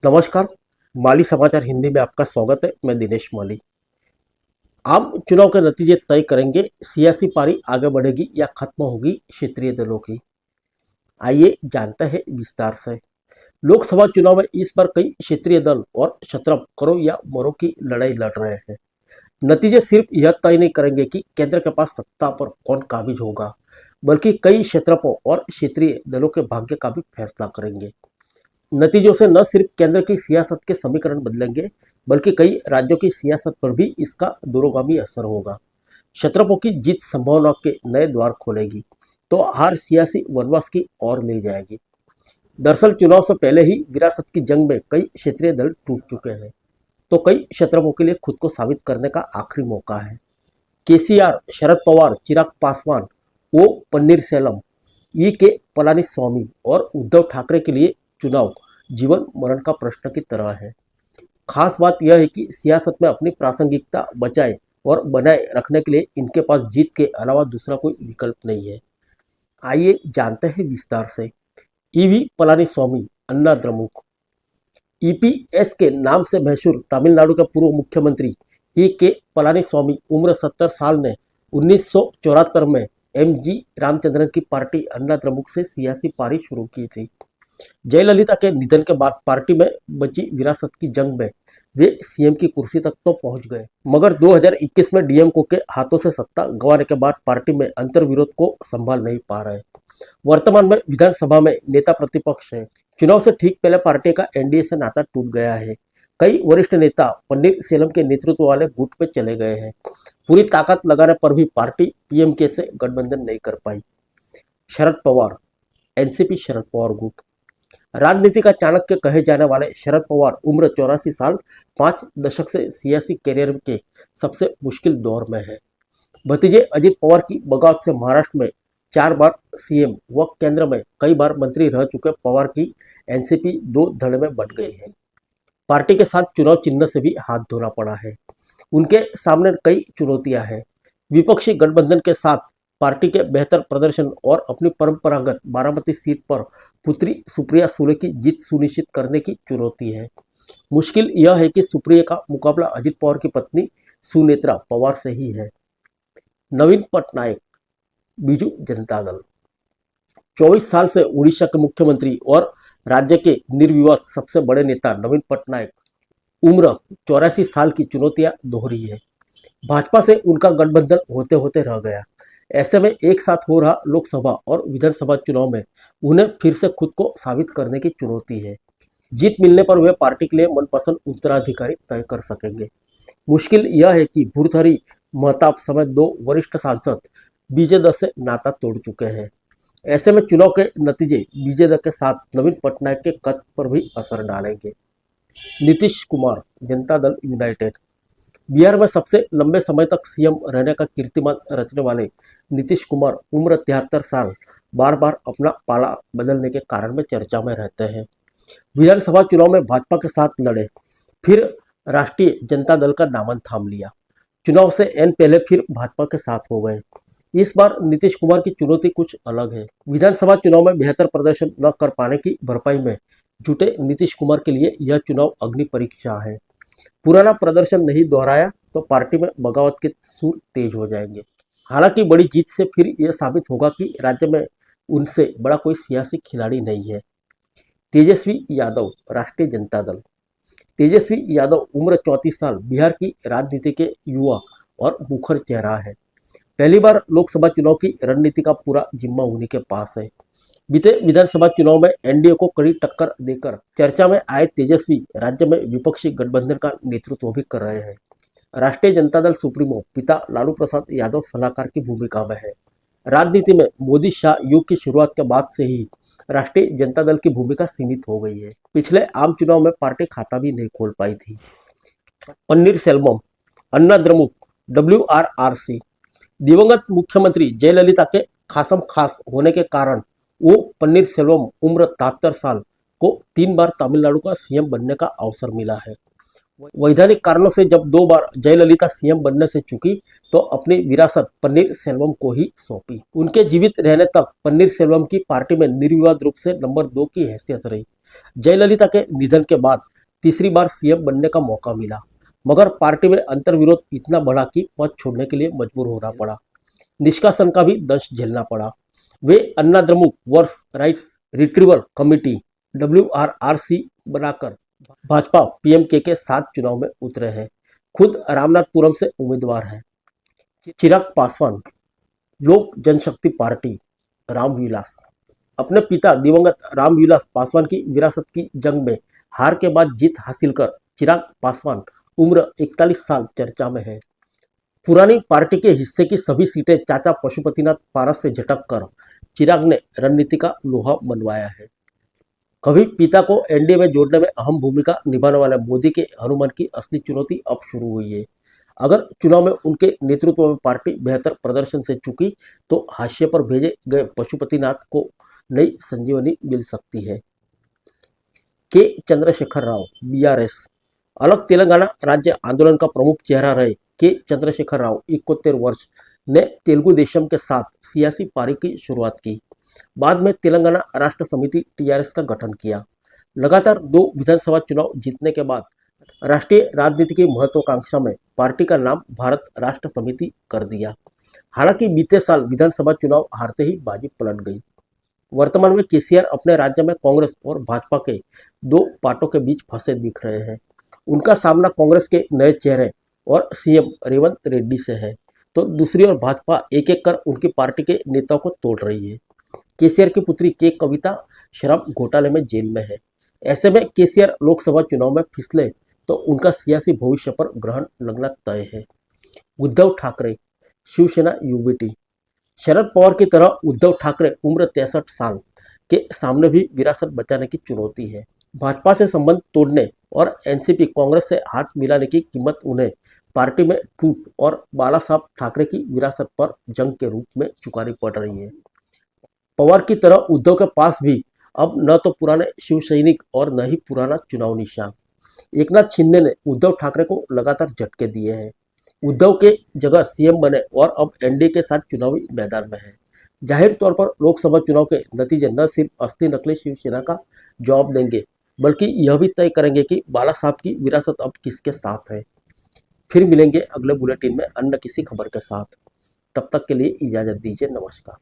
नमस्कार। माली समाचार हिंदी में आपका स्वागत है। मैं दिनेश माली। आम चुनाव के नतीजे तय करेंगे सियासी पारी आगे बढ़ेगी या खत्म होगी क्षेत्रीय दलों की। आइए जानते हैं विस्तार से। लोकसभा चुनाव में इस बार कई क्षेत्रीय दल और क्षत्रप करो या मरो की लड़ाई लड़ रहे हैं। नतीजे सिर्फ यह तय नहीं करेंगे कि केंद्र के पास सत्ता पर कौन काबिज होगा, बल्कि कई क्षेत्रपों और क्षेत्रीय दलों के भाग्य का भी फैसला करेंगे। नतीजों से न सिर्फ केंद्र की सियासत के समीकरण बदलेंगे, बल्कि कई राज्यों की सियासत पर भी इसका दूरगामी असर होगा। क्षत्रपों की जीत संभावना के नए द्वार खोलेगी, तो हार सियासी वनवास की ओर ले जाएगी। दरअसल चुनाव से पहले ही विरासत की जंग में कई क्षेत्रीय दल टूट चुके हैं, तो कई क्षत्रपों के लिए खुद को साबित करने का आखिरी मौका है। केसीआर, शरद पवार, चिराग पासवान, ओ पन्नीरसेल्वम, ई के पलानीस्वामी और उद्धव ठाकरे के लिए चुनाव जीवन मरण का प्रश्न की तरह है। खास बात यह है कि सियासत में अपनी प्रासंगिकता बचाए और बनाए रखने के लिए इनके पास जीत के अलावा दूसरा कोई विकल्प नहीं है। आइए जानते हैं विस्तार से। ईवी पलानीस्वामी, अन्ना द्रमुक। ईपीएस के नाम से मशहूर तमिलनाडु के पूर्व मुख्यमंत्री ई के पलानीस्वामी उम्र 70 साल ने 1974 में एमजी रामचंद्रन की पार्टी अन्ना द्रमुक से सियासी पारी शुरू की थी। जयललिता के निधन के बाद पार्टी में बची विरासत की जंग में वे सीएम की कुर्सी तक तो पहुंच गए, मगर 2021 में डीएमके के हाथों से सत्ता गंवाने के बाद पार्टी में अंतर्विरोध को संभाल नहीं पा रहे। वर्तमान में विधानसभा में नेता प्रतिपक्ष है। चुनाव से ठीक पहले पार्टी का एनडीए से नाता टूट गया है। कई वरिष्ठ नेता पन्नीरसेल्वम के नेतृत्व वाले गुट पे चले गए हैं। पूरी ताकत लगाने पर भी पार्टी पीएमके से गठबंधन नहीं कर पाई। शरद पवार, एनसीपी शरद पवार गुट। राजनीति का चाणक्य कहे जाने वाले शरद पवार उम्र 84 साल 5 दशक से सियासी करियर के सबसे मुश्किल दौर में है। भतीजे अजित पवार की बगावत से महाराष्ट्र में 4 बार सीएम व केंद्र में कई बार मंत्री रह चुके पवार की एनसीपी दो धड़े में बंट गई है। पार्टी के साथ चुनाव चिन्ह से भी हाथ धोना पड़ा है। उनके सामने कई चुनौतियां हैं। विपक्षी गठबंधन के साथ पार्टी के बेहतर प्रदर्शन और अपनी परंपरागत बारामती सीट पर पुत्री सुप्रिया सुले की जीत सुनिश्चित करने की चुनौती है। मुश्किल यह है कि सुप्रिया का मुकाबला अजित पवार की पत्नी सुनेत्रा पवार से ही है। नवीन पटनायक, बीजू जनता दल। 24 साल से उड़ीसा के मुख्यमंत्री और राज्य के निर्विवाद सबसे बड़े नेता नवीन पटनायक उम्र 84 साल की चुनौतियां दोहरी है। भाजपा से उनका गठबंधन होते होते रह गया। ऐसे में एक साथ हो रहा लोकसभा और विधानसभा चुनाव में उन्हें फिर से खुद को साबित करने की चुनौती है। जीत मिलने पर वे पार्टी के लिए मनपसंद उत्तराधिकारी तय कर सकेंगे। मुश्किल यह है कि भूरथरी महताब समेत 2 वरिष्ठ सांसद बीजेद से नाता तोड़ चुके हैं। ऐसे में चुनाव के नतीजे बीजेद के साथ नवीन पटनायक के कद पर भी असर डालेंगे। नीतीश कुमार, जनता दल यूनाइटेड। बिहार में सबसे लंबे समय तक सीएम रहने का कीर्तिमान रचने वाले नीतीश कुमार उम्र 73 साल बार बार अपना पाला बदलने के कारण में चर्चा में रहते हैं। विधानसभा चुनाव में भाजपा के साथ लड़े, फिर राष्ट्रीय जनता दल का दामन थाम लिया। चुनाव से एन पहले फिर भाजपा के साथ हो गए। इस बार नीतीश कुमार की चुनौती कुछ अलग है। विधानसभा चुनाव में बेहतर प्रदर्शन न कर पाने की भरपाई में जुटे नीतीश कुमार के लिए यह चुनाव अग्नि परीक्षा है। पुराना प्रदर्शन नहीं दोहराया तो पार्टी में बगावत के सुर तेज हो जाएंगे। हालांकि बड़ी जीत से फिर यह साबित होगा कि राज्य में उनसे बड़ा कोई सियासी खिलाड़ी नहीं है। तेजस्वी यादव, राष्ट्रीय जनता दल। तेजस्वी यादव उम्र 34 साल बिहार की राजनीति के युवा और मुखर चेहरा है। पहली बार लोकसभा चुनाव की रणनीति का पूरा जिम्मा उन्हीं के पास है। बीते विधानसभा चुनाव में एनडीए को कड़ी टक्कर देकर चर्चा में आए तेजस्वी राज्य में विपक्षी गठबंधन का नेतृत्व भी कर रहे हैं। राष्ट्रीय जनता दल सुप्रीमो पिता लालू प्रसाद यादव सलाहकार की भूमिका में है। राजनीति में मोदी शाह युग की शुरुआत के बाद से ही राष्ट्रीय जनता दल की भूमिका सीमित हो गई है। पिछले आम चुनाव में पार्टी खाता भी नहीं खोल पाई थी। पन्नीरसेल्वम, अन्ना द्रमुक, WRRC। दिवंगत मुख्यमंत्री जयललिता के खासम खास होने के कारण वो पन्नीरसेल्वम उम्र 73 साल को 3 बार तमिलनाडु का सीएम बनने का अवसर मिला है। वैधानिक कारणों से जब 2 बार जयललिता सीएम बनने से चुकी तो अपनी विरासत पन्नीरसेल्वम को ही सौंपी। उनके जीवित रहने तक पन्नीरसेल्वम की पार्टी में निर्विवाद रूप से नंबर 2 की हैसियत रही। जयललिता के निधन के बाद तीसरी बार सीएम बनने का मौका मिला, मगर पार्टी में अंतर्विरोध इतना बढ़ा कि पद छोड़ने के लिए मजबूर होना पड़ा। निष्कासन का भी दंश झेलना पड़ा। वे Anna Dramuk Workers Rights Retrieval Committee WRRC बनाकर भाजपा PMK के साथ चुनाव में उतरे हैं। खुद रामनाथपुरम से उम्मीदवार हैं। चिराग पासवान, लोक जनशक्ति पार्टी, रामविलास। अपने पिता दिवंगत रामविलास पासवान की विरासत की जंग में हार के बाद जीत हासिल कर चिराग पासवान उम्र 41 साल चर्चा में है। पुरानी पार्टी के हिस्से की सभी सीटें चाचा पशुपतिनाथ पारस से झटक कर चिराग ने रणनीति का लोहा मनवाया है। कभी पिता को एनडीए में जोड़ने में अहम भूमिका निभाने वाले मोदी के हनुमान की असली चुनौती अब शुरू हुई है। अगर चुनाव में उनके नेतृत्व में पार्टी बेहतर प्रदर्शन से चूकी तो हाशिए पर भेजे गए पशुपतिनाथ को नई संजीवनी मिल सकती है। के चंद्रशेखर राव, BRS। अलग तेलंगाना राज्य आंदोलन का प्रमुख चेहरा रहे के चंद्रशेखर राव 71 वर्ष ने तेलुगु देशम के साथ सियासी पारी की शुरुआत की। बाद में तेलंगाना राष्ट्र समिति TRS का गठन किया। लगातार 2 विधानसभा चुनाव जीतने के बाद राष्ट्रीय राजनीति की महत्वाकांक्षा में पार्टी का नाम भारत राष्ट्र समिति कर दिया। हालांकि बीते साल विधानसभा चुनाव हारते ही बाजी पलट गई। वर्तमान में केसीआर अपने राज्य में कांग्रेस और भाजपा के 2 पार्टों के बीच फंसे दिख रहे हैं। उनका सामना कांग्रेस के नए चेहरे और CM रेवंत रेड्डी से है, तो दूसरी ओर भाजपा एक एक कर उनकी पार्टी के नेताओं को तोड़ रही है। केसीआर की पुत्री के कविता शराब घोटाले में जेल में है। ऐसे में केसीआर लोकसभा चुनाव में फिसले तो उनका सियासी भविष्य पर ग्रहण लगना तय है। उद्धव ठाकरे, शिवसेना UBT। शरद पवार की तरह उद्धव ठाकरे उम्र 63 साल के सामने भी विरासत बचाने की चुनौती है। भाजपा से संबंध तोड़ने और एनसीपी कांग्रेस से हाथ मिलाने की कीमत उन्हें पार्टी में टूट और बाला साहब ठाकरे की विरासत पर जंग के रूप में चुकानी पड़ रही है। पवार की तरह उद्धव के पास भी अब न तो पुराने शिव सैनिक और न ही पुराना चुनाव निशान। एकनाथ शिंदे ने उद्धव ठाकरे को लगातार झटके दिए हैं। उद्धव के जगह CM बने और अब एनडीए के साथ चुनावी मैदान में है। जाहिर तौर पर लोकसभा चुनाव के नतीजे न सिर्फ असली नकली शिवसेना का जवाब देंगे, बल्कि यह भी तय करेंगे कि बाला साहब की विरासत अब किसके साथ है। फिर मिलेंगे अगले बुलेटिन में अन्य किसी खबर के साथ। तब तक के लिए इजाजत दीजिए। नमस्कार।